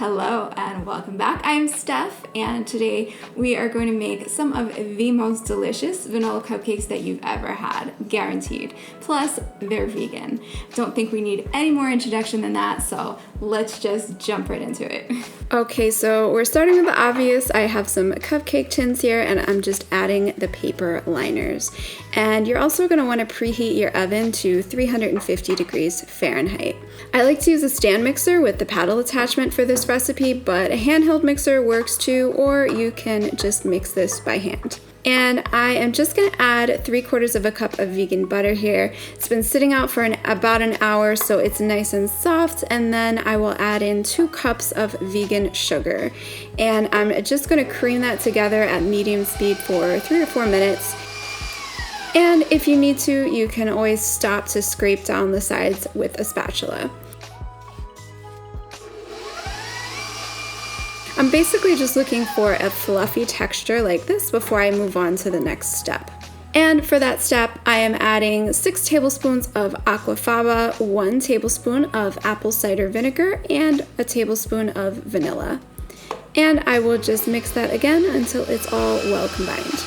Hello and welcome back. I'm Steph, and today we are going to make some of the most delicious vanilla cupcakes that you've ever had, guaranteed. Plus, they're vegan. Don't think we need any more introduction than that, so let's just jump right into it. Okay, so we're starting with the obvious. I have some cupcake tins here, and I'm just adding the paper liners. And you're also going to want to preheat your oven to 350 degrees Fahrenheit. I like to use a stand mixer with the paddle attachment for this recipe, but a handheld mixer works too, or you can just mix this by hand. And I am just going to add 3/4 cup of vegan butter here. It's been sitting out for about an hour, so it's nice and soft. And then I will add in 2 cups of vegan sugar. And I'm just going to cream that together at medium speed for 3 or 4 minutes. And if you need to, you can always stop to scrape down the sides with a spatula. I'm basically just looking for a fluffy texture like this before I move on to the next step. And for that step, I am adding 6 tablespoons of aquafaba, 1 tablespoon of apple cider vinegar, and a tablespoon of vanilla. And I will just mix that again until it's all well combined.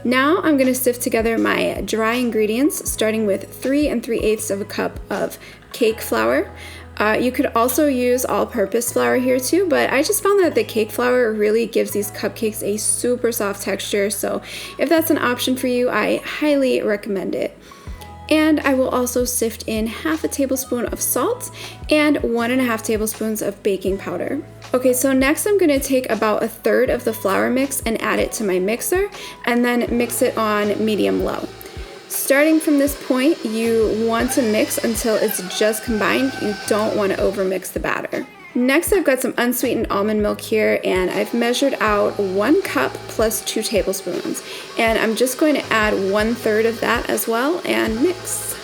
Now I'm going to sift together my dry ingredients, starting with 3 3/8 cup of cake flour. You could also use all-purpose flour here too, but I just found that the cake flour really gives these cupcakes a super soft texture, so if that's an option for you, I highly recommend it. And I will also sift in 1/2 tablespoon of salt and 1.5 tablespoons of baking powder. Okay, so next I'm going to take about 1/3 of the flour mix and add it to my mixer, and then mix it on medium-low. Starting from this point, you want to mix until it's just combined. You don't want to overmix the batter. Next, I've got some unsweetened almond milk here, and I've measured out 1 cup plus 2 tablespoons. And I'm just going to add 1/3 of that as well and mix.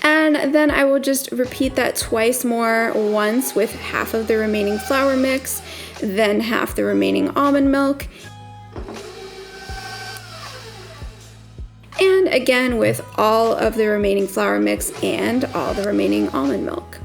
And then I will just repeat that twice more, once with 1/2 of the remaining flour mix, then 1/2 the remaining almond milk, and again with all of the remaining flour mix and all the remaining almond milk.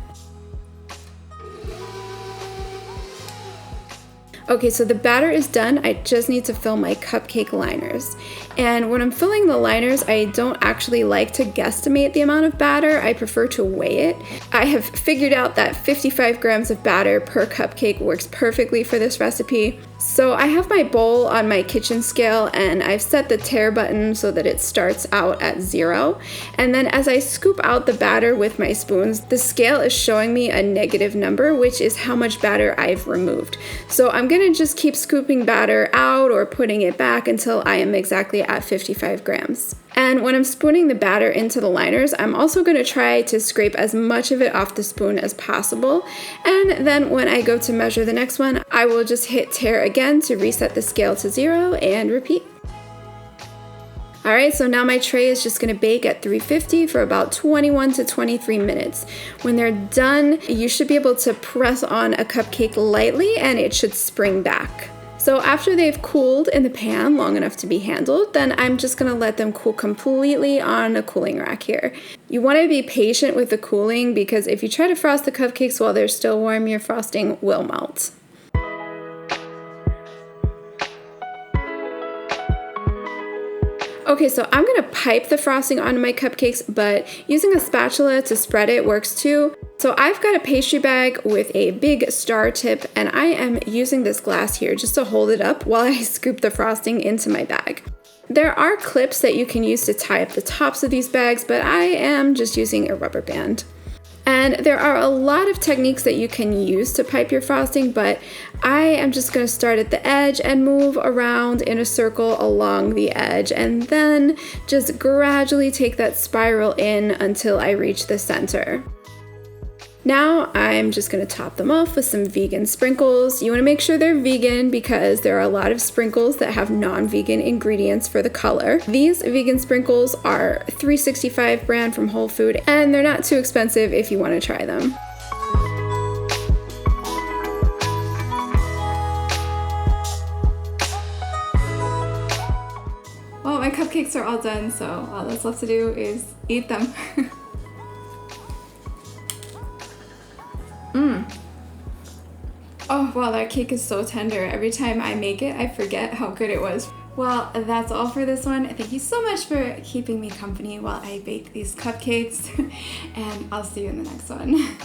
Okay, so the batter is done. I just need to fill my cupcake liners. And when I'm filling the liners, I don't actually like to guesstimate the amount of batter. I prefer to weigh it. I have figured out that 55 grams of batter per cupcake works perfectly for this recipe. So I have my bowl on my kitchen scale, and I've set the tare button so that it starts out at 0. And then as I scoop out the batter with my spoons, the scale is showing me a negative number, which is how much batter I've removed. So I'm gonna just keep scooping batter out or putting it back until I am exactly at 55 grams. And when I'm spooning the batter into the liners, I'm also going to try to scrape as much of it off the spoon as possible. And then when I go to measure the next one, I will just hit tare again to reset the scale to 0 and repeat. Alright, so now my tray is just going to bake at 350 for about 21 to 23 minutes. When they're done, you should be able to press on a cupcake lightly and it should spring back. So after they've cooled in the pan long enough to be handled, then I'm just going to let them cool completely on a cooling rack here. You want to be patient with the cooling, because if you try to frost the cupcakes while they're still warm, your frosting will melt. Okay, so I'm gonna pipe the frosting onto my cupcakes, but using a spatula to spread it works too. So I've got a pastry bag with a big star tip, and I am using this glass here just to hold it up while I scoop the frosting into my bag. There are clips that you can use to tie up the tops of these bags, but I am just using a rubber band. And there are a lot of techniques that you can use to pipe your frosting, but I am just going to start at the edge and move around in a circle along the edge, and then just gradually take that spiral in until I reach the center. Now I'm just going to top them off with some vegan sprinkles. You want to make sure they're vegan because there are a lot of sprinkles that have non-vegan ingredients for the color. These vegan sprinkles are 365 brand from Whole Food, and they're not too expensive if you want to try them. Well, my cupcakes are all done, so all that's left to do is eat them. Oh, wow, that cake is so tender. Every time I make it, I forget how good it was. Well, that's all for this one. Thank you so much for keeping me company while I bake these cupcakes, and I'll see you in the next one.